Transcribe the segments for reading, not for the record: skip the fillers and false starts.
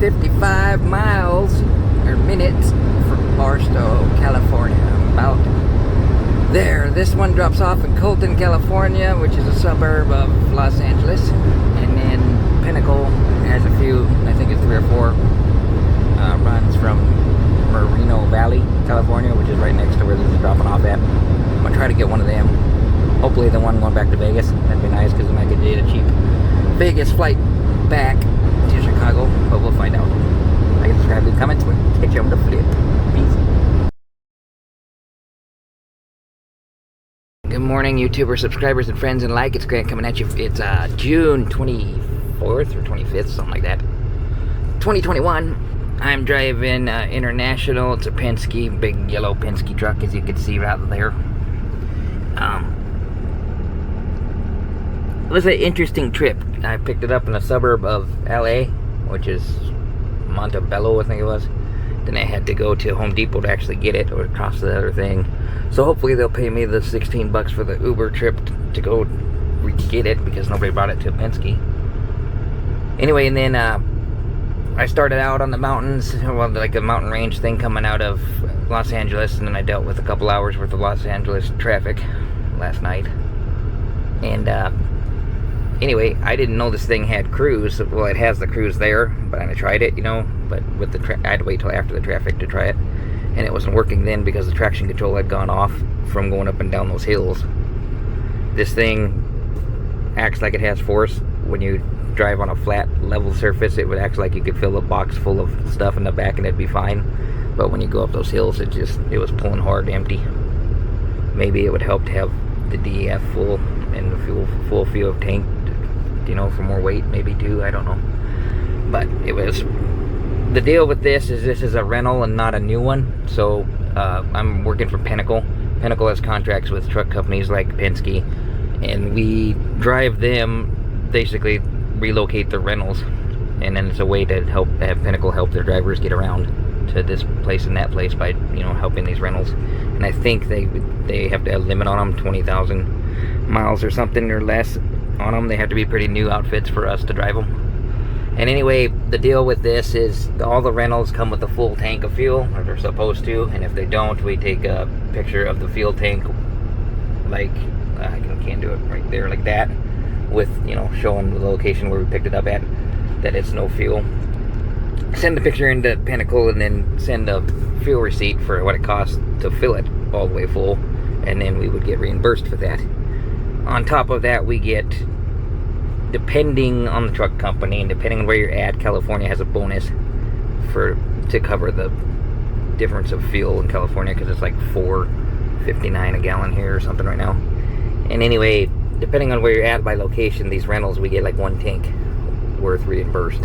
55 miles or minutes from Barstow, California. About there. This one drops off in Colton, California, which is a suburb of Los Angeles. And then Pinnacle has a few, I think it's 3 or 4 runs from Moreno Valley, California, which is right next to where this is dropping off at. I'm gonna try to get one of them. Hopefully the one going back to Vegas. That'd be nice because then I could get a cheap Vegas flight back to Chicago, but we'll find out. I can subscribe, leave comments, we'll catch you on the flip. Peace. Good morning, YouTuber subscribers and friends and like. It's Grant coming at you. It's June 24th or 25th, something like that. 2021. I'm driving International. It's a Penske, big yellow Penske truck, as you can see right there. It was an interesting trip. I picked it up in a suburb of LA, which is Montebello, I think it was. Then I had to go to Home Depot to actually get it, or across the other thing. So hopefully they'll pay me the 16 bucks for the Uber trip to go get it, because nobody brought it to Penske. Anyway, and then I started out on the mountains, well, like a mountain range thing coming out of Los Angeles, and then I dealt with a couple hours worth of Los Angeles traffic last night. And anyway, I didn't know this thing had cruise. Well, it has the cruise there, but I tried it, you know, but with the I had to wait till after the traffic to try it, and it wasn't working then because the traction control had gone off from going up and down those hills. This thing acts like it has force. When you drive on a flat, level surface, it would act like you could fill a box full of stuff in the back and it'd be fine. But when you go up those hills, it was pulling hard empty. Maybe it would help to have the DEF full and the full fuel tank, you know, for more weight, maybe too, I don't know. But it was, the deal with this is a rental and not a new one. So I'm working for Pinnacle. Pinnacle has contracts with truck companies like Penske, and we drive them, basically relocate the rentals, and then it's a way to have Pinnacle help their drivers get around to this place and that place by, you know, helping these rentals. And I think they have to have a limit on them, 20,000 miles or something or less on them. They have to be pretty new outfits for us to drive them. And anyway, the deal with this is all the rentals come with a full tank of fuel, or they're supposed to, and if they don't, we take a picture of the fuel tank, like I can't do it right there, like that, with, you know, showing the location where we picked it up at, that it's no fuel. Send the picture into Pinnacle, and then send a fuel receipt for what it costs to fill it all the way full, and then we would get reimbursed for that. On top of that, we get, depending on the truck company and depending on where you're at, California has a bonus to cover the difference of fuel in California, because it's like $4.59 a gallon here or something right now. And anyway, depending on where you're at by location, these rentals, we get like one tank worth reimbursed.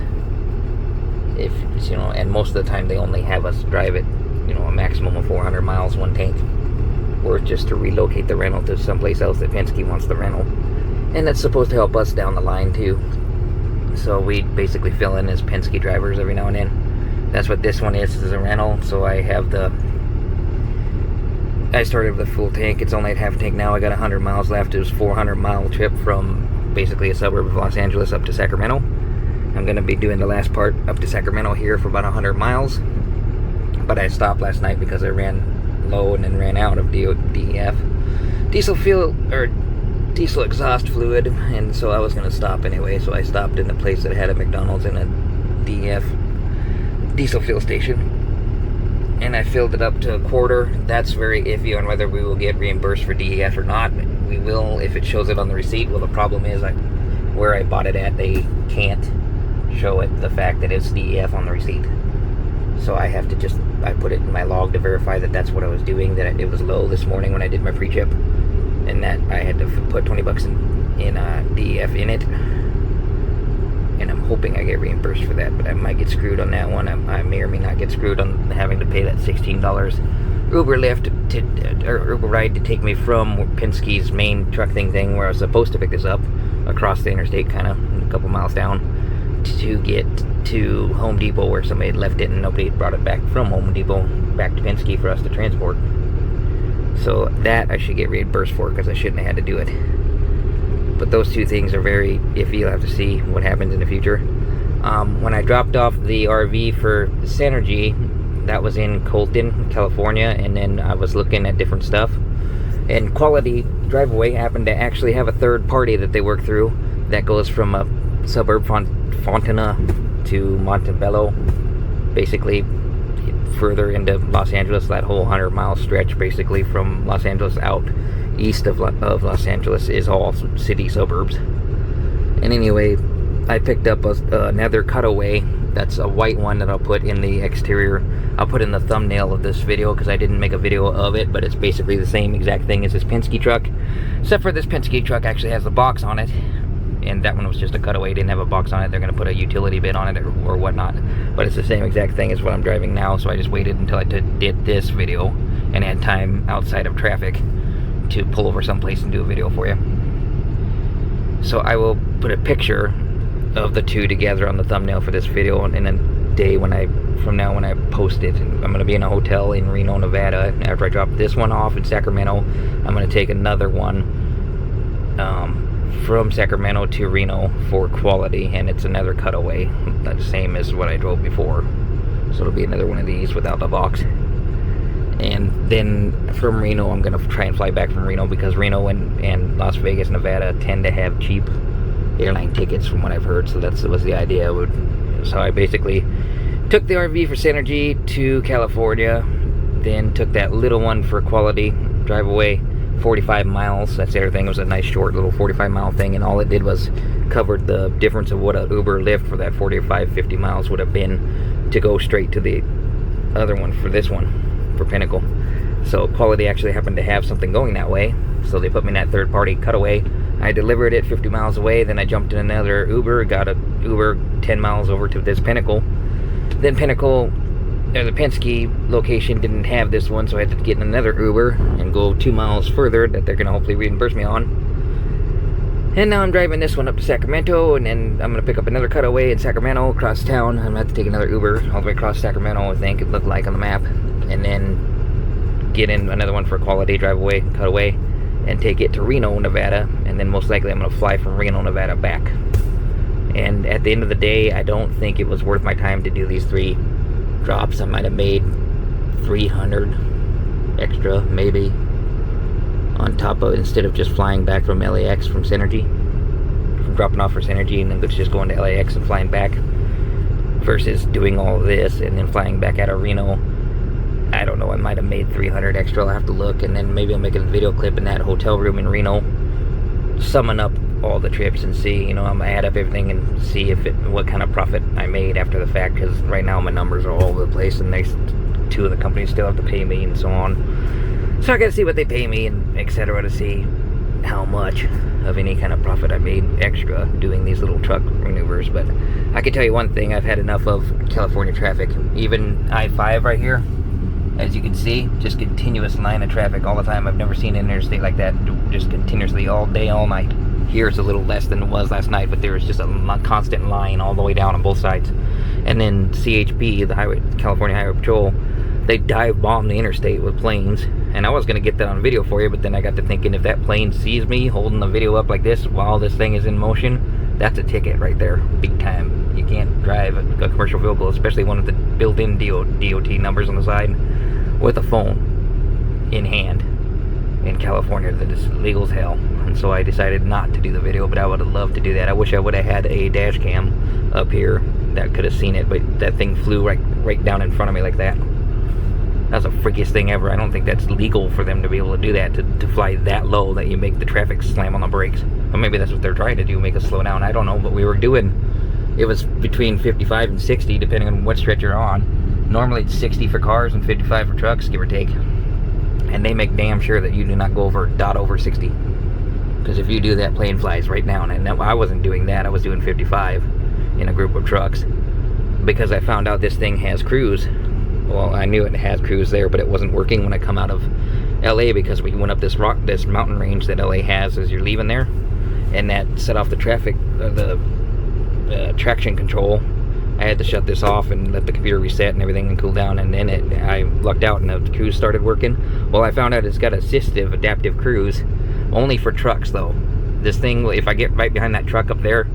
If, you know, and most of the time they only have us drive it, you know, a maximum of 400 miles, one tank worth, just to relocate the rental to someplace else that Penske wants the rental. And that's supposed to help us down the line too. So we basically fill in as Penske drivers every now and then. That's what this one is a rental. So I started with a full tank. It's only at half tank now. I got 100 miles left. It was a 400-mile trip from basically a suburb of Los Angeles up to Sacramento. I'm going to be doing the last part up to Sacramento here for about 100 miles. But I stopped last night because I ran low and then ran out of DEF. Diesel fuel, or diesel exhaust fluid, and so I was going to stop anyway. So I stopped in the place that had a McDonald's and a DEF diesel fuel station. And I filled it up to a quarter. That's very iffy on whether we will get reimbursed for DEF or not. We will if it shows it on the receipt. Well, the problem is where I bought it at, they can't show it the fact that it's DEF on the receipt. So I have to I put it in my log to verify that that's what I was doing, that it was low this morning when I did my pre-trip, and that I had to put 20 bucks in DEF in it. And I'm hoping I get reimbursed for that, but I might get screwed on that one. I may or may not get screwed on having to pay that $16 Uber lift or Uber ride to take me from Penske's main truck thing where I was supposed to pick this up across the interstate, kind of a couple miles down, to get to Home Depot where somebody had left it and nobody had brought it back from Home Depot back to Penske for us to transport. So that I should get reimbursed for, because I shouldn't have had to do it. But those two things are very iffy. You'll have to see what happens in the future. When I dropped off the RV for Synergy, that was in Colton, California, and then I was looking at different stuff. And Quality Driveway happened to actually have a third party that they work through that goes from a suburb Fontana to Montebello, basically further into Los Angeles. That whole 100-mile stretch, basically from Los Angeles out east of Los Angeles, is all city suburbs. And anyway, I picked up another cutaway. That's a white one that I'll put in the exterior. I'll put in the thumbnail of this video because I didn't make a video of it, but it's basically the same exact thing as this Penske truck, except for this Penske truck actually has the box on it, and that one was just a cutaway, didn't have a box on it. They're going to put a utility bit on it or whatnot, but it's the same exact thing as what I'm driving now, so I just waited until I did this video and had time outside of traffic to pull over someplace and do a video for you. So I will put a picture of the two together on the thumbnail for this video, and then a day from now when I post it. I'm going to be in a hotel in Reno, Nevada. After I drop this one off in Sacramento, I'm going to take another one from Sacramento to Reno for Quality, and it's another cutaway, the same as what I drove before. So it'll be another one of these without the box. And then from Reno, I'm going to try and fly back from Reno, because Reno and Las Vegas, Nevada tend to have cheap airline tickets from what I've heard, so that was the idea. So I basically took the RV for Synergy to California, then took that little one for Quality Driveway, 45 miles. That's everything. It was a nice short little 45-mile thing, and all it did was covered the difference of what an Uber Lyft for that 45, 50 miles would have been to go straight to the other one for this one, for Pinnacle. So Quality actually happened to have something going that way, so they put me in that third-party cutaway. I delivered it 50 miles away, then I jumped in another Uber, got a Uber 10 miles over to this Pinnacle. Then Pinnacle, the Penske location didn't have this one, so I had to get in another Uber and go 2 miles further that they're going to hopefully reimburse me on. And now I'm driving this one up to Sacramento, and then I'm going to pick up another cutaway in Sacramento, across town. I'm going to have to take another Uber all the way across Sacramento, I think it looked like on the map. And then get in another one for Quality Driveway, cutaway, and take it to Reno, Nevada, and then most likely I'm going to fly from Reno, Nevada back. And at the end of the day, I don't think it was worth my time to do these 3 drops. I might have made 300 extra, maybe, on top of, instead of just flying back from LAX from Synergy, from dropping off for Synergy and then just going to LAX and flying back, versus doing all of this and then flying back out of Reno. I don't know, I might have made 300 extra. I'll have to look, and then maybe I'll make a video clip in that hotel room in Reno, summing up all the trips and see, I'm gonna add up everything and see what kind of profit I made after the fact, because right now my numbers are all over the place, and 2 of the companies still have to pay me and so on. So I gotta see what they pay me and etc. to see how much of any kind of profit I made extra doing these little truck maneuvers. But I can tell you one thing, I've had enough of California traffic. Even I-5 right here, as you can see, just continuous line of traffic all the time. I've never seen an interstate like that, just continuously all day, all night. Here it's a little less than it was last night, but there was just a constant line all the way down on both sides. And then CHP, the California Highway Patrol, they dive bomb the interstate with planes. And I was going to get that on video for you, but then I got to thinking, if that plane sees me holding the video up like this while this thing is in motion, that's a ticket right there, big time. You can't drive a commercial vehicle, especially one with the built-in DOT numbers on the side, with a phone in hand in California. That is legal as hell. And so I decided not to do the video, but I would have loved to do that. I wish I would have had a dash cam up here that could have seen it, but that thing flew right down in front of me like that. That's the freakiest thing ever. I don't think that's legal for them to be able to do that, to fly that low that you make the traffic slam on the brakes. Or maybe that's what they're trying to do, make us slow down. I don't know, but we were doing, it was between 55 and 60 depending on what stretch you're on. Normally it's 60 for cars and 55 for trucks, give or take. And they make damn sure that you do not go over 60. Because if you do that, plane flies right down. And I wasn't doing that, I was doing 55 in a group of trucks. Because I found out this thing has cruise. Well, I knew it had cruise there, but it wasn't working when I come out of LA, because we went up this mountain range that LA has as you're leaving there. And that set off the traction control. I had to shut this off and let the computer reset and everything and cool down, and then I lucked out and the cruise started working. Well, I found out it's got assistive adaptive cruise, only for trucks though. This thing, if I get right behind that truck up there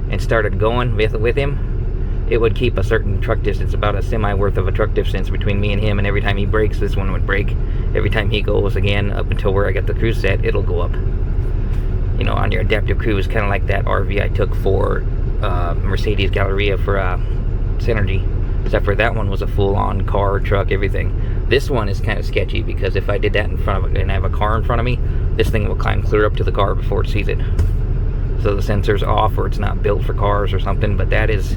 and started going with him, it would keep a certain truck distance, about a semi worth of a truck distance between me and him, and every time he brakes, this one would brake. Every time he goes again, up until where I got the cruise set, it'll go up. You know, on your adaptive cruise, kind of like that RV I took for Mercedes Galleria for Synergy. Except for that one was a full-on car, truck, everything. This one is kind of sketchy, because if I did that in front of it and I have a car in front of me, this thing will climb clear up to the car before it sees it. So the sensor's off, or it's not built for cars or something. But that is,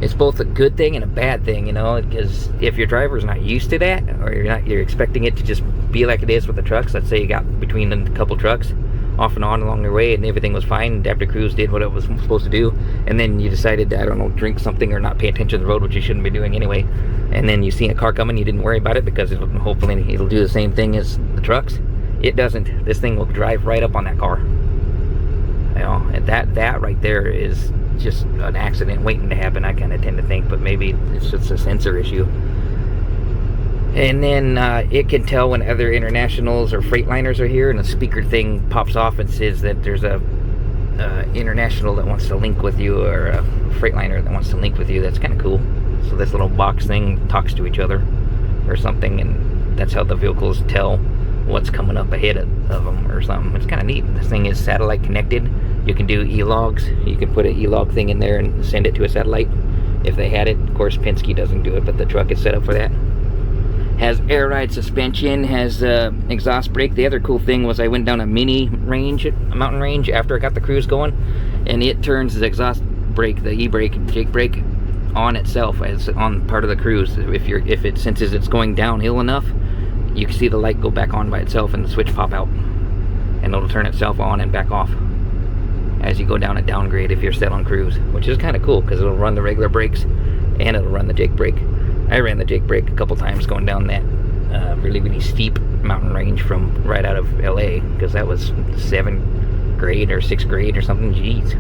it's both a good thing and a bad thing, you know, because if your driver's not used to that, or you're expecting it to just be like it is with the trucks. Let's say you got between a couple trucks off and on along the way, and everything was fine, adaptive cruise did what it was supposed to do, and then you decided to, I don't know, drink something or not pay attention to the road, which you shouldn't be doing anyway, and then you see a car coming, you didn't worry about it, because hopefully it'll do the same thing as the trucks. It doesn't. This thing will drive right up on that car. You know, and that right there is just an accident waiting to happen, I kind of tend to think, but maybe it's just a sensor issue. And then it can tell when other internationals or freightliners are here, and the speaker thing pops off and says that there's a international that wants to link with you, or a freightliner that wants to link with you. That's kind of cool. So this little box thing talks to each other or something, and that's how the vehicles tell what's coming up ahead of them or something. It's kind of neat. This thing is satellite connected. You can do e-logs. You can put an e-log thing in there and send it to a satellite if they had it. Of course, Penske doesn't do it, but the truck is set up for that. Has air ride suspension, has exhaust brake. The other cool thing was I went down a mountain range after I got the cruise going, and it turns the exhaust brake, the e-brake, Jake brake, on itself as on part of the cruise. If it senses it's going downhill enough, you can see the light go back on by itself and the switch pop out, and it'll turn itself on and back off as you go down a downgrade if you're set on cruise, which is kind of cool because it'll run the regular brakes and it'll run the Jake brake. I ran the Jake brake a couple times going down that really steep mountain range from right out of LA, because that was 7th grade or 6th grade or something. Jeez,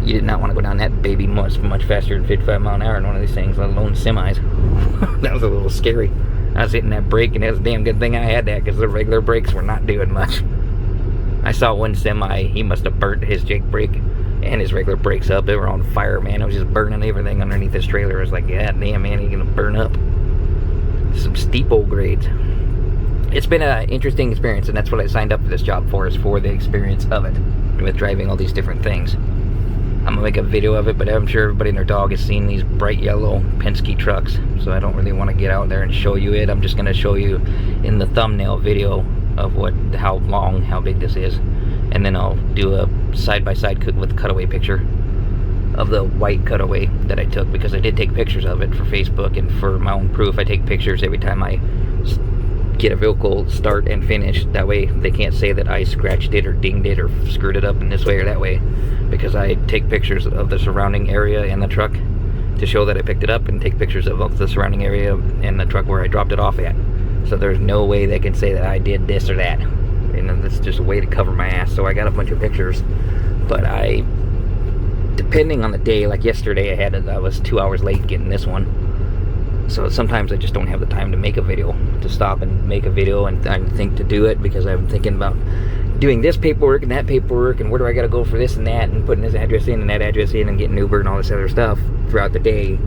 you did not want to go down that baby much faster than 55 mile an hour in one of these things, let alone semis. That was a little scary. I was hitting that brake, and it was a damn good thing I had that, because the regular brakes were not doing much. I saw one semi, he must have burnt his Jake brake and his regular brakes up. They were on fire, man. It was just burning everything underneath his trailer. I was like, yeah, damn, man, he's gonna burn up. Some steep old grades. It's been an interesting experience, and that's what I signed up for this job for, is for the experience of it, with driving all these different things. I'm gonna make a video of it, but I'm sure everybody and their dog has seen these bright yellow Penske trucks, so I don't really want to get out there and show you it. I'm just gonna show you in the thumbnail video of how big this is, and then I'll do a side-by-side with cutaway picture of the white cutaway that I took, because I did take pictures of it for Facebook, and for my own proof I take pictures every time I get a vehicle start and finish. That way they can't say that I scratched it or dinged it or screwed it up in this way or that way, because I take pictures of the surrounding area and the truck to show that I picked it up, and take pictures of the surrounding area and the truck where I dropped it off at. So there's no way they can say that I did this or that. And that's just a way to cover my ass. So I got a bunch of pictures, but depending on the day, like yesterday I was 2 hours late getting this one. So sometimes I just don't have the time to make a video, to stop and make a video and think to do it, because I'm thinking about doing this paperwork and that paperwork, and where do I gotta go for this and that, and putting this address in and that address in, and getting Uber and all this other stuff throughout the day.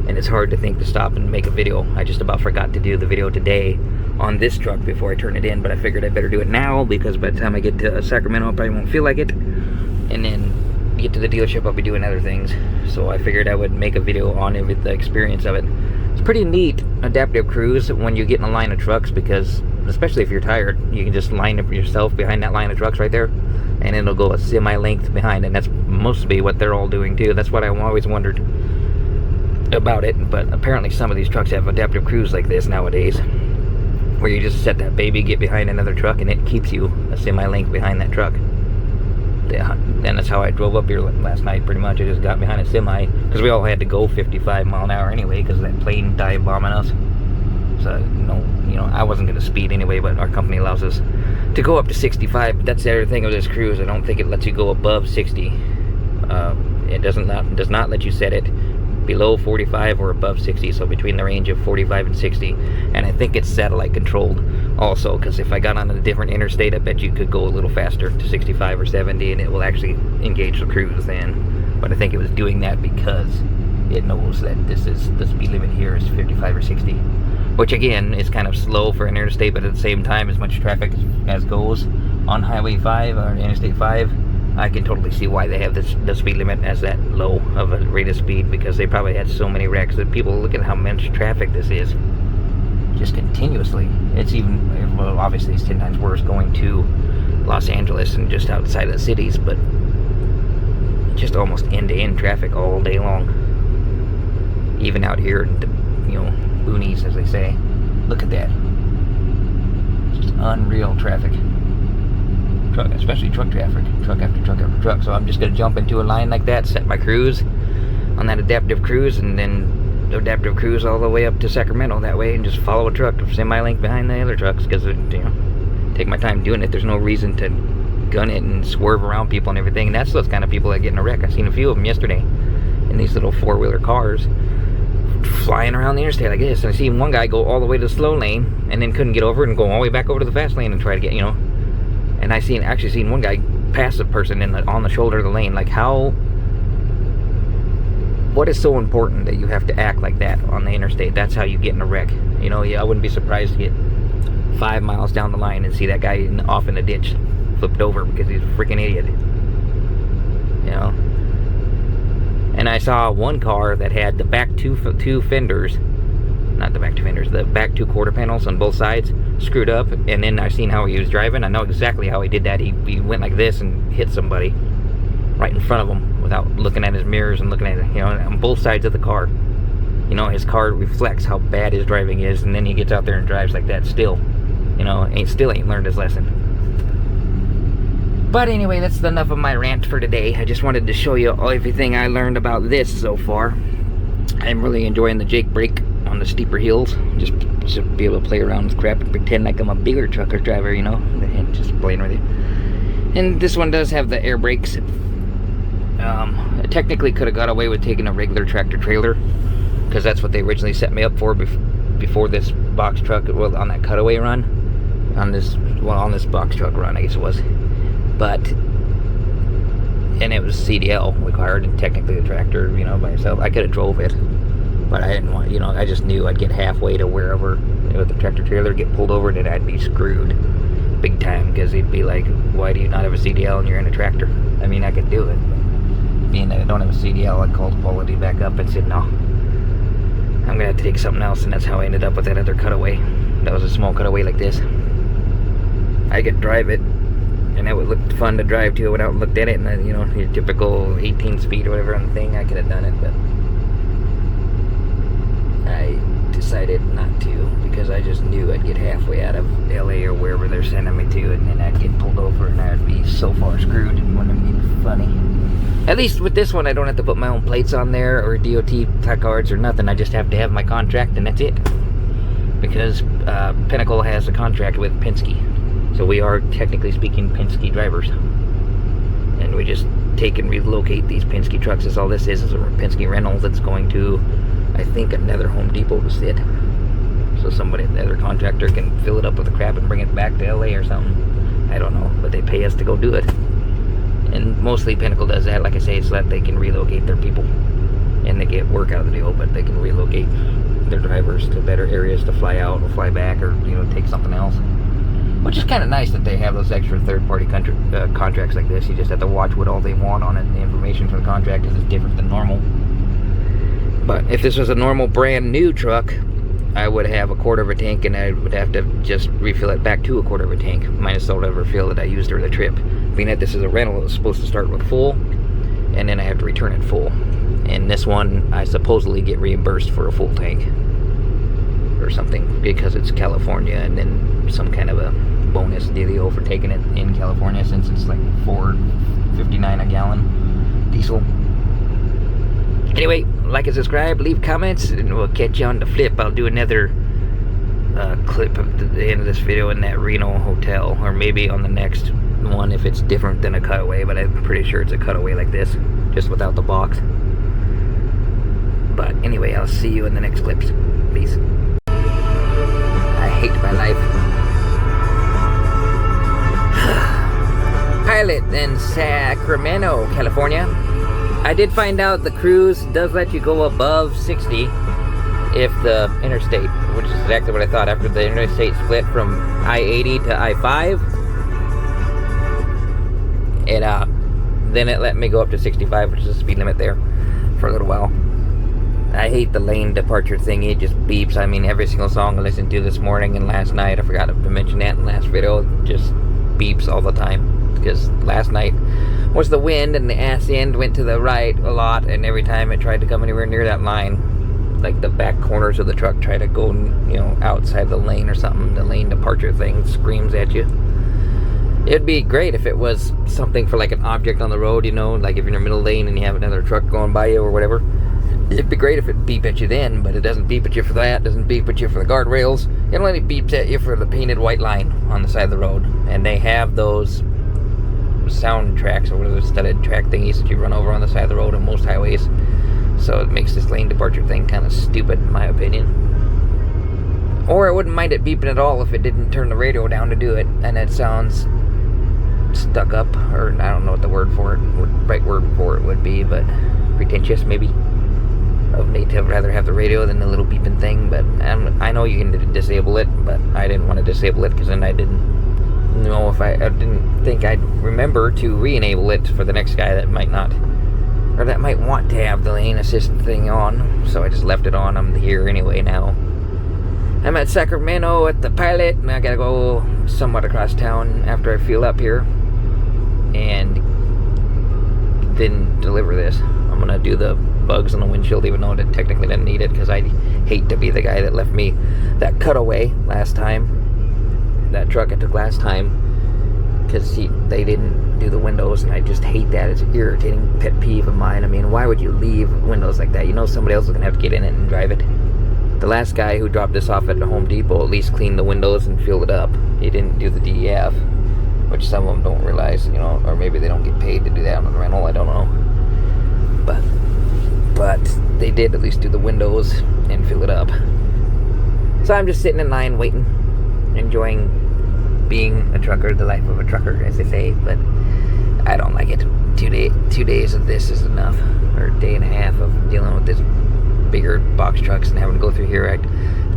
And it's hard to think to stop and make a video. I just about forgot to do the video today on this truck before I turn it in, but I figured I better do it now, because by the time I get to Sacramento I probably won't feel like it, and then get to the dealership I'll be doing other things. So I figured I would make a video on it with the experience of it. It's pretty neat, adaptive cruise, when you get in a line of trucks, because especially if you're tired, you can just line up yourself behind that line of trucks right there, and it'll go a semi-length behind, and that's mostly what they're all doing too. That's what I always wondered about it, but apparently some of these trucks have adaptive cruise like this nowadays, where you just set that baby, get behind another truck, and it keeps you a semi-length behind that truck. Yeah, and that's how I drove up here last night, pretty much. I just got behind a semi, because we all had to go 55 mile an hour anyway, because of that plane dive bombing us. So, I wasn't going to speed anyway, but our company allows us to go up to 65, but that's the other thing of this cruise. I don't think it lets you go above 60. It does not let you set it below 45 or above 60, so between the range of 45 and 60. And I think it's satellite controlled also, because if I got on a different interstate, I bet you could go a little faster to 65 or 70, and it will actually engage the cruise then. But I think it was doing that because it knows that the speed limit here is 55 or 60, which again is kind of slow for an interstate, but at the same time, as much traffic as goes on Highway 5 or Interstate 5, I can totally see why they have the speed limit as that low of a rate of speed, because they probably had so many wrecks that people look at how much traffic this is just continuously. It's even, well, obviously it's 10 times worse going to Los Angeles and just outside of the cities, but just almost end-to-end traffic all day long. Even out here in the, boonies, as they say. Look at that. Just unreal traffic. Especially truck traffic. Truck after truck after truck. So I'm just going to jump into a line like that, set my cruise on that adaptive cruise, and then adaptive cruise all the way up to Sacramento that way, and just follow a truck semi-length behind the other trucks, because, take my time doing it. There's no reason to gun it and swerve around people and everything. And that's those kind of people that get in a wreck. I've seen a few of them yesterday in these little four-wheeler cars flying around the interstate like this. And I seen one guy go all the way to the slow lane and then couldn't get over it and go all the way back over to the fast lane and try to get, And I actually seen one guy pass a person on the shoulder of the lane. Like, what is so important that you have to act like that on the interstate? That's how you get in a wreck. I wouldn't be surprised to get 5 miles down the line and see that guy off in the ditch, flipped over because he's a freaking idiot. And I saw one car that had the back two fenders, not the back two fenders, the back two quarter panels on both sides screwed up. And then I seen how he was driving. I know exactly how he did that. He went like this and hit somebody right in front of him without looking at his mirrors and looking at it, on both sides of the car. His car reflects how bad his driving is, and then he gets out there and drives like that still. Still ain't learned his lesson. But anyway, that's enough of my rant for today. I just wanted to show you everything I learned about this so far. I'm really enjoying the Jake brake on the steeper hills. Just be able to play around with crap and pretend like I'm a bigger trucker driver, and just playing with it. And this one does have the air brakes. I technically could have got away with taking a regular tractor trailer, because that's what they originally set me up for before this box truck, well, on that cutaway run. On this box truck run, I guess it was. And it was CDL required, and technically the tractor, by itself. I could have drove it, but I didn't want, I just knew I'd get halfway to wherever with the tractor trailer, get pulled over, and then I'd be screwed big time, because he'd be like, why do you not have a CDL and you're in a tractor? I mean, I could do it, but being that I don't have a CDL, I called quality back up and said, no, I'm gonna have to take something else. And that's how I ended up with that other cutaway. That was a small cutaway like this. I could drive it, and it would look fun to drive too. I went out and looked at it, and then, your typical 18 speed or whatever on the thing, I could have done it, but I decided not to, because I just knew I'd get halfway out of LA or wherever they're sending me to, and then I'd get pulled over, and I'd be so far screwed. It wouldn't be funny. At least with this one, I don't have to put my own plates on there, or DOT placards or nothing. I just have to have my contract, and that's it. Because Pinnacle has a contract with Penske. So we are, technically speaking, Penske drivers. And we just take and relocate these Penske trucks. That's all this is a Penske rental that's going to, I think, another Home Depot to sit. So somebody, another contractor, can fill it up with the crap and bring it back to LA or something. I don't know, but they pay us to go do it. And mostly Pinnacle does that, like I say, so that they can relocate their people. And they get work out of the deal, but they can relocate their drivers to better areas to fly out or fly back, or, take something else. Which is kind of nice that they have those extra third-party contracts like this. You just have to watch what all they want on it. The information from the contract is different than normal. But if this was a normal brand new truck, I would have a quarter of a tank, and I would have to just refill it back to a quarter of a tank, minus the whatever fuel that I used during the trip. Being that this is a rental, it's supposed to start with full, and then I have to return it full. And this one, I supposedly get reimbursed for a full tank or something, because it's California, and then some kind of a bonus dealio for taking it in California, since it's like $4.59 a gallon diesel. Anyway, like and subscribe, leave comments, and we'll catch you on the flip. I'll do another clip at the end of this video in that Reno hotel, or maybe on the next one if it's different than a cutaway, but I'm pretty sure it's a cutaway like this, just without the box. But anyway, I'll see you in the next clips. Peace. I hate my life. Pilot in Sacramento, California. I did find out the cruise does let you go above 60 if the interstate, which is exactly what I thought, after the interstate split from I-80 to I-5, then it let me go up to 65, which is the speed limit there, for a little while. I hate the lane departure thing. It just beeps. I mean, every single song I listened to this morning and last night, I forgot to mention that in the last video, just beeps all the time. Because last night was the wind, and the ass end went to the right a lot, and every time it tried to come anywhere near that line, like the back corners of the truck try to go, you know, outside the lane or something, the lane departure thing screams at you. It'd be great if it was something for like an object on the road, you know, like if you're in the middle lane and you have another truck going by you or whatever. It'd be great if it beep at you then, but it doesn't beep at you for that, doesn't beep at you for the guardrails. It only beeps at you for the painted white line on the side of the road. And they have those sound tracks or whatever, studded track thingies that you run over on the side of the road on most highways. So it makes this lane departure thing kind of stupid, in my opinion. Or I wouldn't mind it beeping at all if it didn't turn the radio down to do it, and it sounds stuck up, or I don't know what the right word for it would be, but pretentious maybe, of me to rather have the radio than the little beeping thing. But I know you can disable it, but I didn't want to disable it because then I didn't know if I didn't think I'd remember to re-enable it for the next guy that might not, or that might want to have the lane assist thing on. So I just left it on. I'm here anyway now. I'm at Sacramento at the Pilot, and I gotta go somewhat across town after I fuel up here and then deliver this. I'm gonna do the bugs on the windshield, even though it technically didn't need it, because I hate to be the guy that left me that cutaway last time, that truck I took last time, because they didn't do the windows, and I just hate that. It's an irritating pet peeve of mine. I mean, why would you leave windows like that? You know somebody else is gonna have to get in it and drive it. The last guy who dropped this off at the Home Depot at least cleaned the windows and filled it up. He didn't do the DEF, which some of them don't realize, you know, or maybe they don't get paid to do that on the rental, I don't know. But they did at least do the windows and fill it up. So I'm just sitting in line waiting, enjoying being a trucker, the life of a trucker, as they say, but I don't like it. 2 days of this is enough, or a day and a half of dealing with this bigger box trucks and having to go through here.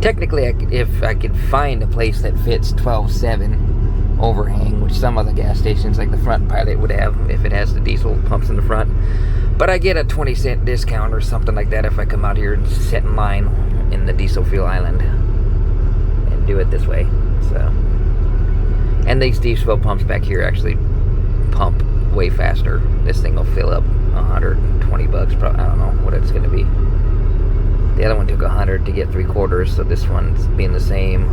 Technically, if I could find a place that fits 12.7 overhang, which some other gas stations like the front Pilot would have if it has the diesel pumps in the front, but I get a 20-cent discount or something like that if I come out here and sit in line in the diesel fuel island and do it this way. So, and these diesel pumps back here actually pump way faster. This thing will fill up $120 probably. I don't know what it's going to be. The other one took 100 to get 3/4, so this one's being the same.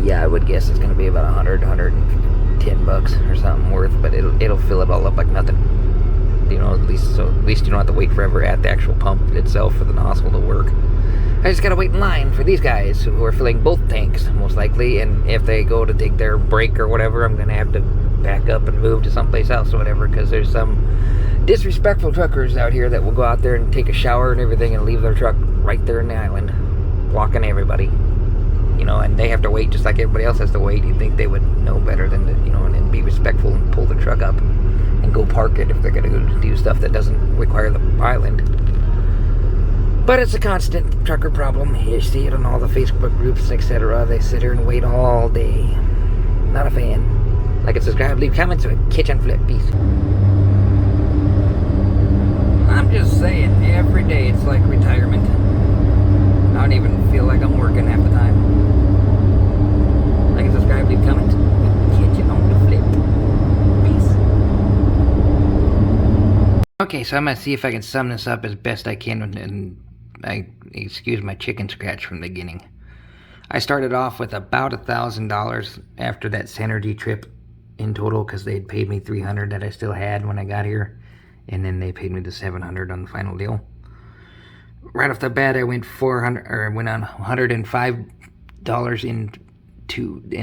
Yeah, I would guess it's going to be about 110 bucks or something worth, but it'll fill it all up like nothing. You know, at least you don't have to wait forever at the actual pump itself for the nozzle to work. I just gotta wait in line for these guys who are filling both tanks, most likely, and if they go to take their break or whatever, I'm gonna have to back up and move to someplace else or whatever, because there's some disrespectful truckers out here that will go out there and take a shower and everything and leave their truck right there in the island, blocking everybody. You know, and they have to wait just like everybody else has to wait. You'd think they would know better than to, you know, and be respectful and pull the truck up and go park it if they're gonna go do stuff that doesn't require the island. But it's a constant trucker problem. You see it on all the Facebook groups, etc. They sit here and wait all day. Not a fan. Like and subscribe, leave comments, or kitchen flip. Peace. I'm just saying, every day it's like retirement. I don't even feel like I'm working half the time. Like and subscribe, leave comments. Kitchen on the flip. Peace. Okay, so I'm gonna see if I can sum this up as best I can, and excuse my chicken scratch from the beginning. I started off with about $1,000 after that Synergy trip in total, because they'd paid me $300 that I still had when I got here, and then they paid me the $700 on the final deal. Right off the bat, I went on $105 in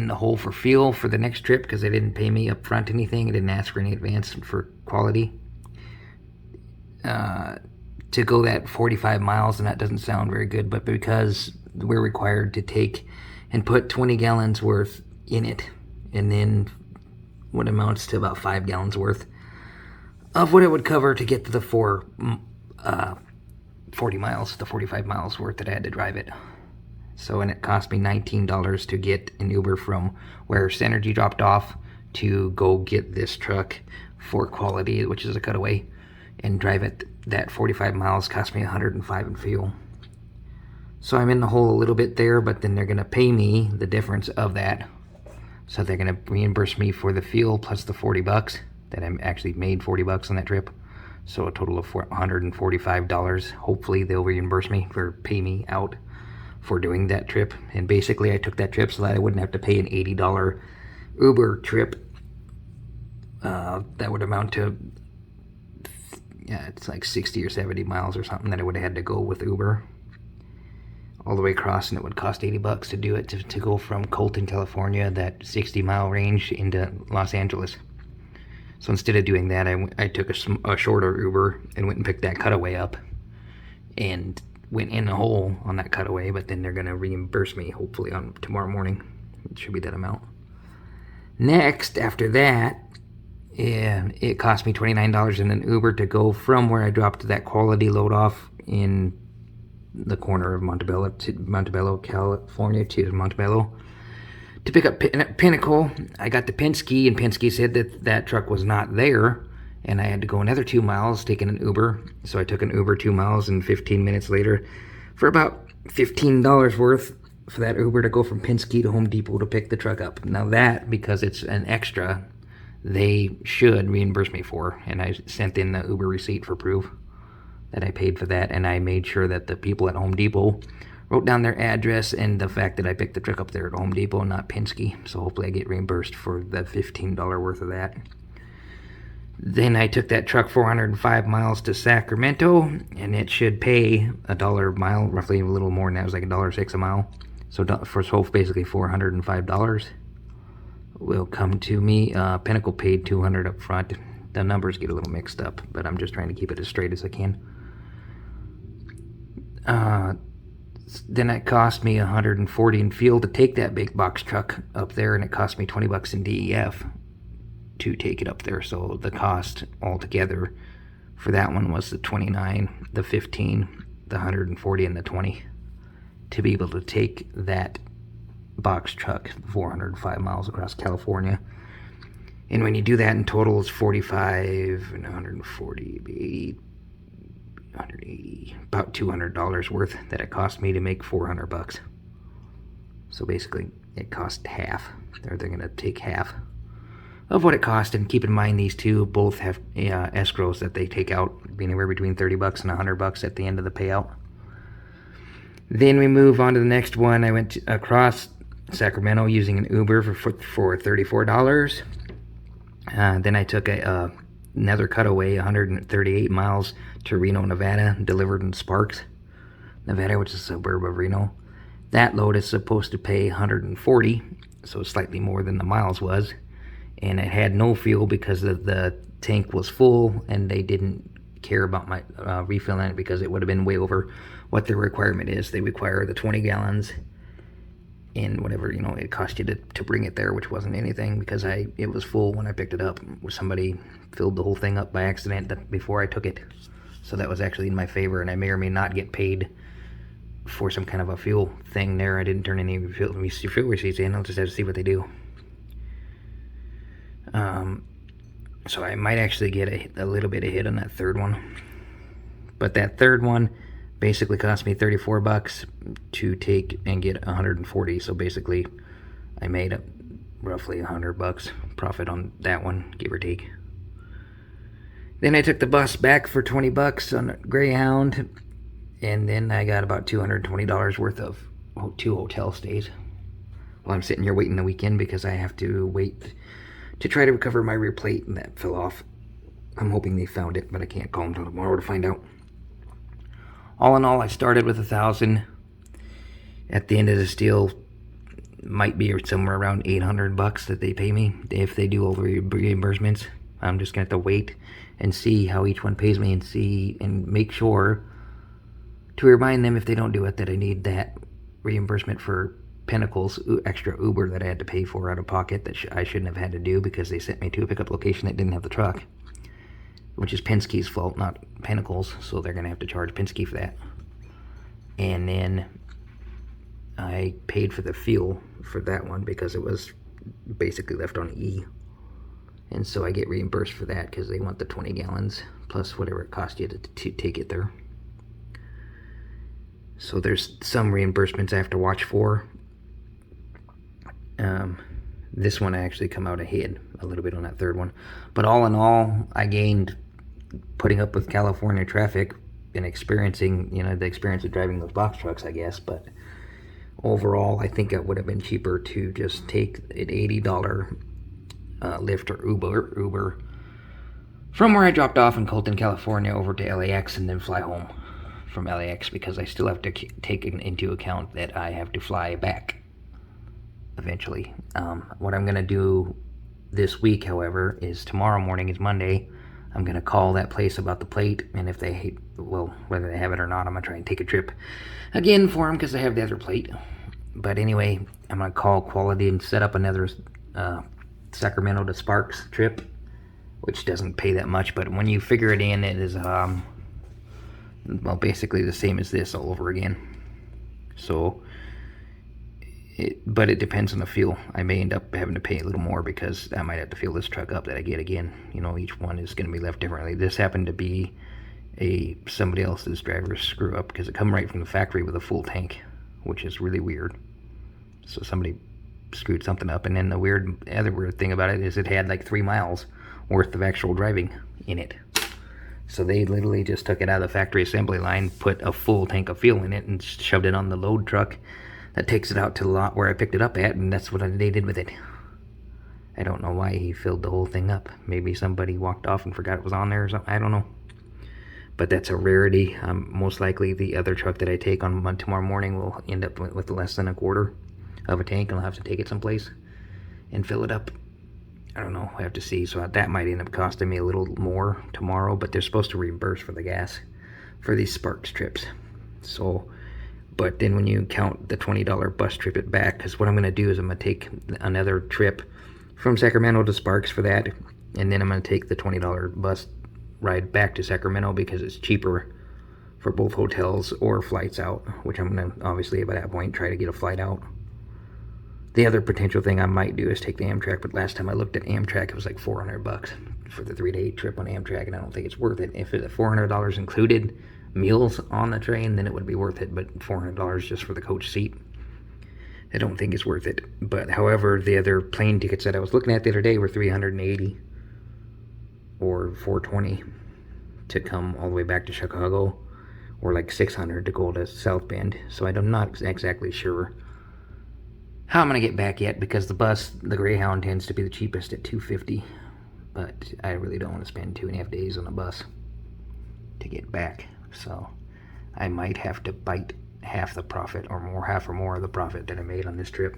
the hole for fuel for the next trip, because they didn't pay me up front anything. I didn't ask for any advance for quality. To go that 45 miles, and that doesn't sound very good, but because we're required to take and put 20 gallons worth in it, and then what amounts to about 5 gallons worth of what it would cover to get to the 40 miles, the 45 miles worth that I had to drive it. So, and it cost me $19 to get an Uber from where Synergy dropped off to go get this truck for Quality, which is a cutaway, and drive it. That 45 miles cost me $105 in fuel. So I'm in the hole a little bit there, but then they're gonna pay me the difference of that. So they're gonna reimburse me for the fuel plus the 40 bucks that I actually made 40 bucks on that trip. So a total of $145. Hopefully they'll reimburse me or pay me out for doing that trip. And basically I took that trip so that I wouldn't have to pay an $80 Uber trip. That would amount to, yeah, it's like 60 or 70 miles or something that I would have had to go with Uber all the way across, and it would cost 80 bucks to do it, to go from Colton, California, that 60-mile range, into Los Angeles. So instead of doing that, I took a shorter Uber and went and picked that cutaway up and went in the hole on that cutaway, but then they're going to reimburse me hopefully on tomorrow morning. It should be that amount. Next, after that, it cost me $29 in an Uber to go from where I dropped that Quality load off in the corner of Montebello, California, to Montebello, to pick up Pinnacle. I got to Penske, and Penske said that that truck was not there, and I had to go another 2 miles taking an Uber. So I took an Uber 2 miles, and 15 minutes later, for about $15 worth for that Uber to go from Penske to Home Depot to pick the truck up. Now that, because it's an extra, they should reimburse me for, and I sent in the Uber receipt for proof that I paid for that, and I made sure that the people at Home Depot wrote down their address and the fact that I picked the truck up there at Home Depot, not Penske. So hopefully I get reimbursed for the $15 worth of that. Then I took that truck 405 miles to Sacramento, and it should pay $1 a mile, roughly a little more than that. It was like $1.06 a mile. So basically $405 will come to me. Pinnacle paid $200 up front. The numbers get a little mixed up, but I'm just trying to keep it as straight as I can. Then it cost me $140 in fuel to take that big box truck up there, and it cost me 20 bucks in DEF to take it up there. So the cost altogether for that one was the 29, the 15, the 140, and the 20 to be able to take that box truck 405 miles across California. And when you do that in total, it's 45 and 140, 80, 180, about $200 worth that it cost me to make 400 bucks. So basically, it cost half. They're going to take half of what it cost. And keep in mind, these two both have escrows that they take out, anywhere between 30 bucks and 100 bucks at the end of the payout. Then we move on to the next one. I went across Sacramento using an Uber for $34. Then I took another cutaway, 138 miles to Reno, Nevada, delivered in Sparks, Nevada, which is a suburb of Reno. That load is supposed to pay $140, so slightly more than the miles was. And it had no fuel because the tank was full, and they didn't care about my refilling it because it would have been way over what the requirement is. They require the 20 gallons in whatever, it cost you to bring it there, which wasn't anything because it was full when I picked it up. Somebody filled the whole thing up by accident before I took it. So that was actually in my favor, and I may or may not get paid for some kind of a fuel thing there. I didn't turn any fuel receipts in. I'll just have to see what they do. So I might actually get a little bit of hit on that third one. But that third one basically cost me 34 bucks to take and get 140. So basically I made roughly 100 bucks profit on that one, give or take. Then I took the bus back for 20 bucks on Greyhound, and then I got about $220 worth of 2 hotel stays while I'm sitting here waiting the weekend because I have to wait to try to recover my rear plate, and that fell off. I'm hoping they found it, but I can't call them until tomorrow to find out. All in all, I started with $1,000. At the end of this deal, might be somewhere around 800 bucks that they pay me if they do all the reimbursements. I'm just gonna have to wait and see how each one pays me, and make sure to remind them if they don't do it that I need that reimbursement for Pinnacle's extra Uber that I had to pay for out of pocket that I shouldn't have had to do because they sent me to a pickup location that didn't have the truck. which is Penske's fault, not Pinnacle's, so they're going to have to charge Penske for that. And then I paid for the fuel for that one because it was basically left on E. And so I get reimbursed for that because they want the 20 gallons plus whatever it cost you to take it there. So there's some reimbursements I have to watch for. This one I actually come out ahead a little bit on that third one. But all in all, I gained putting up with California traffic and experiencing, the experience of driving those box trucks, I guess. But overall, I think it would have been cheaper to just take an $80 Lyft or Uber from where I dropped off in Colton, California over to LAX and then fly home from LAX, because I still have to take into account that I have to fly back eventually. What I'm going to do this week, however, is tomorrow morning is Monday. I'm going to call that place about the plate, and if they, whether they have it or not, I'm going to try and take a trip again for them because they have the other plate. But anyway, I'm going to call Quality and set up another Sacramento to Sparks trip, which doesn't pay that much, but when you figure it in, it is, basically the same as this all over again. So, but it depends on the fuel. I may end up having to pay a little more because I might have to fill this truck up that I get again. Each one is going to be left differently. This happened to be somebody else's driver's screw up because it come right from the factory with a full tank, which is really weird. So somebody screwed something up, and then the other weird thing about it is it had like 3 miles worth of actual driving in it. So they literally just took it out of the factory assembly line, put a full tank of fuel in it, and shoved it on the load truck that takes it out to the lot where I picked it up at, and that's what they did with it. I don't know why he filled the whole thing up. Maybe somebody walked off and forgot it was on there or something. I don't know. But that's a rarity. Most likely the other truck that I take on tomorrow morning will end up with less than a quarter of a tank, and I'll have to take it someplace and fill it up. I don't know. I have to see. So that might end up costing me a little more tomorrow, but they're supposed to reimburse for the gas for these Sparks trips. So, but then when you count the $20 bus trip it back, because what I'm going to do is I'm going to take another trip from Sacramento to Sparks for that, and then I'm going to take the $20 bus ride back to Sacramento because it's cheaper for both hotels or flights out, which I'm going to obviously by that point try to get a flight out. The other potential thing I might do is take the Amtrak, but last time I looked at Amtrak, it was like $400 for the 3-day trip on Amtrak, and I don't think it's worth it. If the $400 included meals on the train, then it would be worth it, but $400 just for the coach seat, I don't think it's worth it. But however, the other plane tickets that I was looking at the other day were $380 or $420 to come all the way back to Chicago, or like $600 to go to South Bend. So I'm not exactly sure how I'm going to get back yet, because the bus, the Greyhound, tends to be the cheapest at $250, but I really don't want to spend 2.5 days on a bus to get back. So I might have to bite half the profit or more, half or more of the profit that I made on this trip,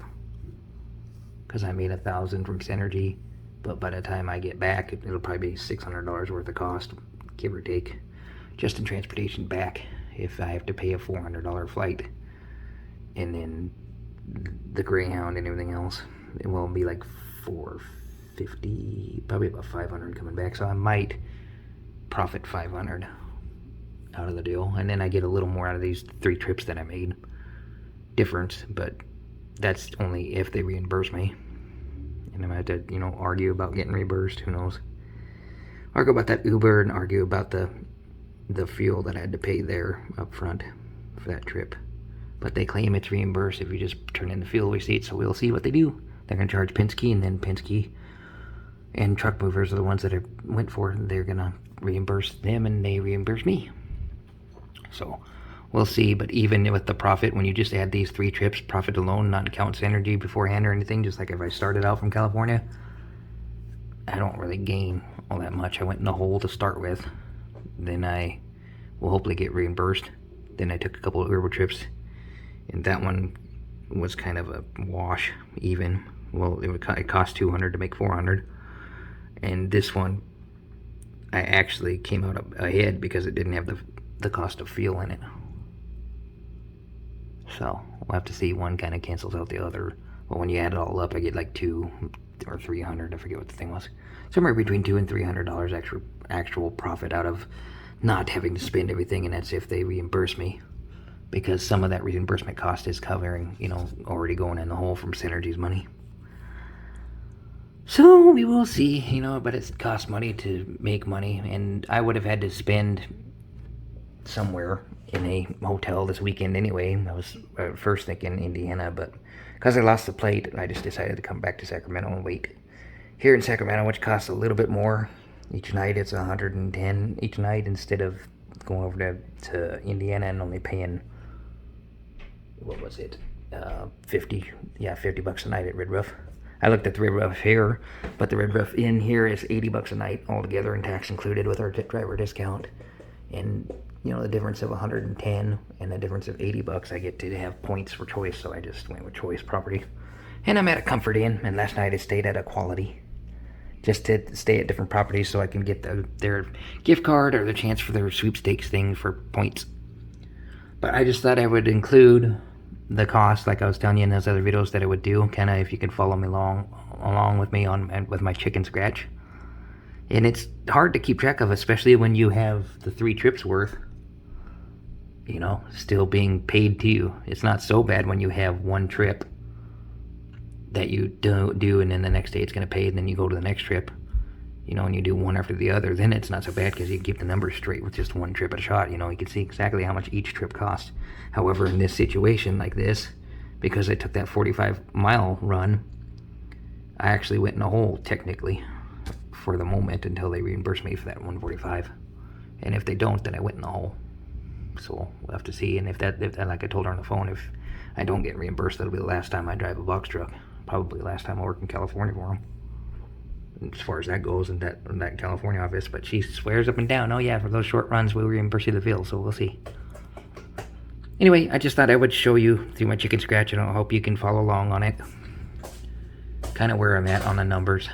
because I made $1,000 from Synergy, but by the time I get back, it'll probably be $600 worth of cost, give or take, just in transportation back, if I have to pay a $400 flight, and then the Greyhound and everything else, it will be like $450, probably about $500 coming back. So I might profit $500 out of the deal, and then I get a little more out of these 3 trips that I made difference, but that's only if they reimburse me, and I'm gonna have to argue about getting reimbursed. Who knows? Argue about that Uber and argue about the fuel that I had to pay there up front for that trip. But they claim it's reimbursed if you just turn in the fuel receipt, so we'll see what they do. They're going to charge Penske, and then Penske and truck movers are the ones that I went for. They're going to reimburse them, and they reimburse me. So we'll see. But even with the profit, when you just add these 3 trips, profit alone, not count Synergy beforehand or anything, just like if I started out from California, I don't really gain all that much. I went in the hole to start with. Then I will hopefully get reimbursed. Then I took a couple of Uber trips, and that one was kind of a wash, even. Well, it cost $200 to make $400. And this one, I actually came out ahead because it didn't have the cost of fuel in it. So we'll have to see. One kind of cancels out the other. But when you add it all up, I get like or 300. I forget what the thing was. Somewhere between $200 and $300 actual profit out of not having to spend everything, and that's if they reimburse me, because some of that reimbursement cost is covering, already going in the hole from Synergy's money. So we will see, but it costs money to make money, and I would have had to spend somewhere in a hotel this weekend anyway. I was first thinking Indiana, but because I lost the plate, I just decided to come back to Sacramento and wait here in Sacramento, which costs a little bit more each night. It's $110 each night instead of going over to Indiana and only paying, what was it, $50 a night at Red Roof. I looked at the Red Roof here, but the Red Roof Inn here is $80 a night altogether, and tax included with our driver discount. And the difference of $110 and the difference of $80, I get to have points for choice, so I just went with choice property. And I'm at a Comfort Inn, and last night I stayed at a Quality, just to stay at different properties so I can get their gift card or the chance for their sweepstakes thing for points. But I just thought I would include the cost, like I was telling you in those other videos that I would do, kind of if you can follow me along with me with my chicken scratch. And it's hard to keep track of, especially when you have the 3 trips worth, still being paid to you. It's not so bad when you have one trip that you do and then the next day it's going to pay, and then you go to the next trip, and you do one after the other. Then it's not so bad because you keep the numbers straight with just one trip at a shot. You can see exactly how much each trip costs. However, in this situation like this, because I took that 45-mile run, I actually went in a hole technically for the moment until they reimburse me for that 145. And if they don't, then I went in the hole. So we'll have to see. And if that, like I told her on the phone, if I don't get reimbursed, that'll be the last time I drive a box truck. Probably the last time I work in California for them, as far as that goes, in that California office. But she swears up and down, oh yeah, for those short runs we'll reimburse you the fuel. So we'll see. Anyway, I just thought I would show you through my chicken scratch, and I hope you can follow along on it. Kind of where I'm at on the numbers.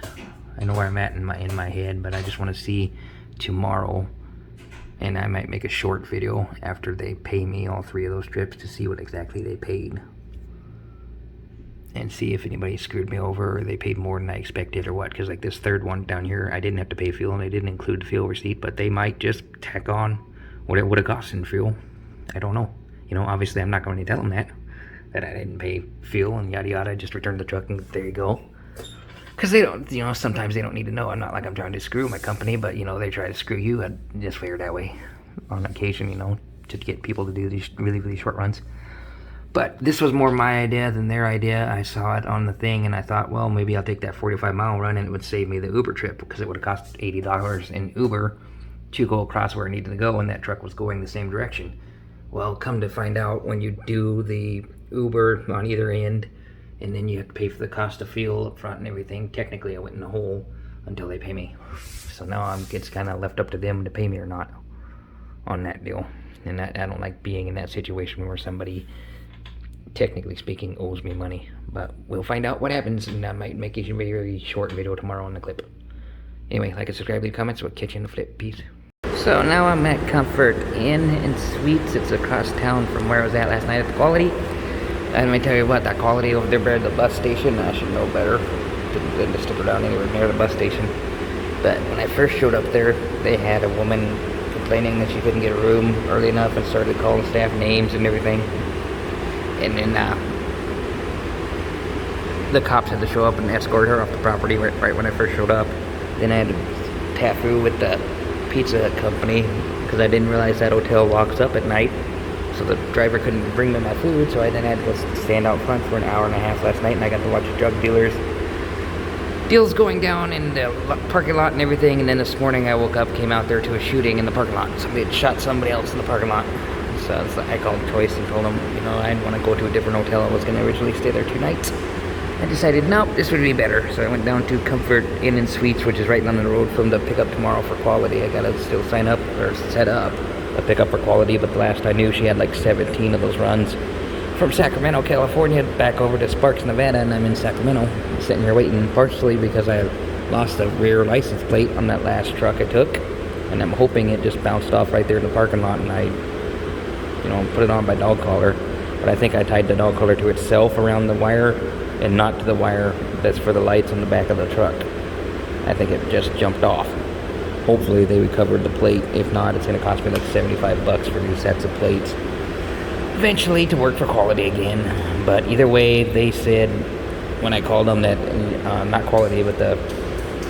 I know where I'm at in my head, but I just want to see tomorrow, and I might make a short video after they pay me all 3 of those trips to see what exactly they paid, and see if anybody screwed me over or they paid more than I expected or what. Because like this third one down here, I didn't have to pay fuel, and they didn't include the fuel receipt, but they might just tack on what it would have cost in fuel. I don't know. Obviously I'm not going to tell them that I didn't pay fuel and yada yada. Just return the truck and there you go. Because they don't, sometimes they don't need to know. I'm not like I'm trying to screw my company, but, they try to screw you. I just figure that way on occasion, to get people to do these really, really short runs. But this was more my idea than their idea. I saw it on the thing, and I thought, well, maybe I'll take that 45-mile run, and it would save me the Uber trip, because it would have cost $80 in Uber to go across where I needed to go, and that truck was going the same direction. Well, come to find out, when you do the Uber on either end, and then you have to pay for the cost of fuel up front and everything, technically I went in the hole until they pay me. So now it's kind of left up to them to pay me or not on that deal. And I don't like being in that situation where somebody, technically speaking, owes me money. But we'll find out what happens, and I might make a very, very short video tomorrow on the clip. Anyway, like and subscribe, leave comments, we'll catch you in the flip. Peace. So now I'm at Comfort Inn and Suites. It's across town from where I was at last night at the Quality. And let me tell you what, that Quality over there by the bus station, I should know better than to stick around anywhere near the bus station. But when I first showed up there, they had a woman complaining that she couldn't get a room early enough and started calling staff names and everything. And then the cops had to show up and escort her off the property right when I first showed up. Then I had to tafu with the pizza company because I didn't realize that hotel locks up at night. So the driver couldn't bring me my food, so I then had to go stand out front for an hour and a half last night, and I got to watch drug deals going down in the parking lot and everything. And then this morning I woke up, came out there to a shooting in the parking lot. Somebody had shot somebody else in the parking lot. So I called Choice and told them, I didn't want to go to a different hotel. I was going to originally stay there 2 nights. I decided, nope, this would be better. So I went down to Comfort Inn and Suites, which is right down the road from the pickup tomorrow for Quality. I got to still sign up or set up a pickup for Quality, but the last I knew she had like 17 of those runs from Sacramento, California, back over to Sparks, Nevada, and I'm in Sacramento, sitting here waiting, partially because I lost the rear license plate on that last truck I took, and I'm hoping it just bounced off right there in the parking lot, and I, put it on by dog collar, but I think I tied the dog collar to itself around the wire and not to the wire that's for the lights on the back of the truck. I think it just jumped off. Hopefully they recovered the plate. If not, it's going to cost me like 75 bucks for new sets of plates eventually to work for Quality again. But either way, they said when I called them that not Quality, but the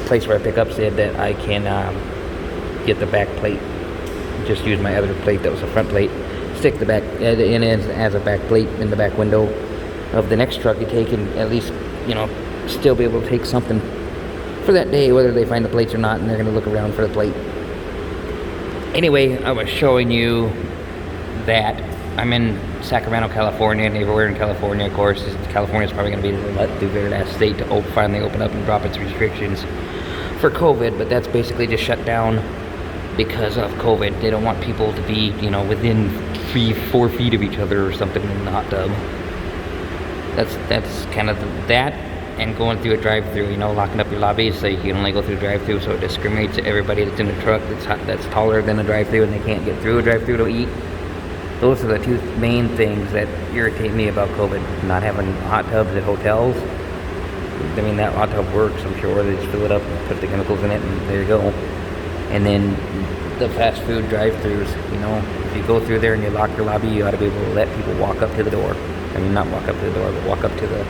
place where I pick up said that I can get the back plate. Just use my other plate that was a front plate, stick the back in as a back plate in the back window of the next truck you take, and at least, you know, still be able to take something for that day, whether they find the plates or not, and they're going to look around for the plate. Anyway, I was showing you that I'm in Sacramento, California, and everywhere in California, of course, California's probably going to be the very last state to finally open up and drop its restrictions for COVID, but that's basically just shut down because of COVID. They don't want people to be, you know, within 4 feet of each other or something in the hot tub. That's kind of that, and going through a drive-through, you know, locking up your lobbies so you can only go through a drive-through, so it discriminates everybody that's in the truck that's taller than a drive-through and they can't get through a drive-through to eat. Those are the two main things that irritate me about COVID. Not having hot tubs at hotels. I mean, that hot tub works, I'm sure. They just fill it up and put the chemicals in it, and there you go. And then the fast food drive-thrus, you know, if you go through there and you lock your lobby, you ought to be able to let people walk up to the door. I mean, not walk up to the door, but walk up to the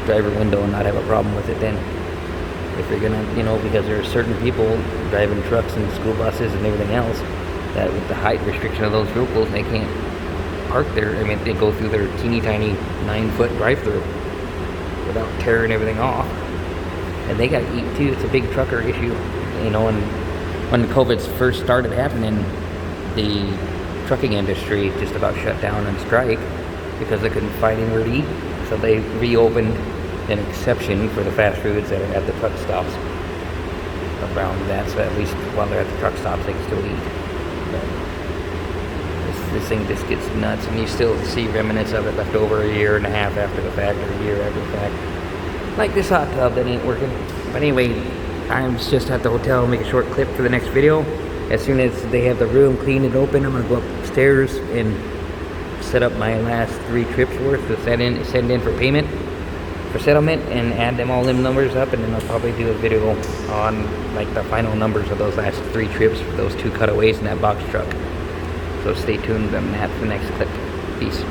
driver window and not have a problem with it then. If you're gonna, you know, because there are certain people driving trucks and school buses and everything else that with the height restriction of those vehicles, they can't park there. I mean, they go through their teeny tiny 9-foot drive-through without tearing everything off. And they gotta eat too. It's a big trucker issue, you know. And when COVID first started happening, the trucking industry just about shut down and strike because they couldn't find anywhere to eat. So they reopened an exception for the fast foods that are at the truck stops around that, so at least while they're at the truck stops they can still eat. But this thing just gets nuts, and you still see remnants of it left over a year and a half after the fact, or a year after the fact. Like this hot tub that ain't working. But anyway, I'm just at the hotel, make a short clip for the next video. As soon as they have the room clean and open, I'm gonna go upstairs and set up my last 3 trips worth to send in for payment, for settlement, and add them numbers up, and then I'll probably do a video on like the final numbers of those last 3 trips for those 2 cutaways in that box truck. So stay tuned on that for the next clip. Peace.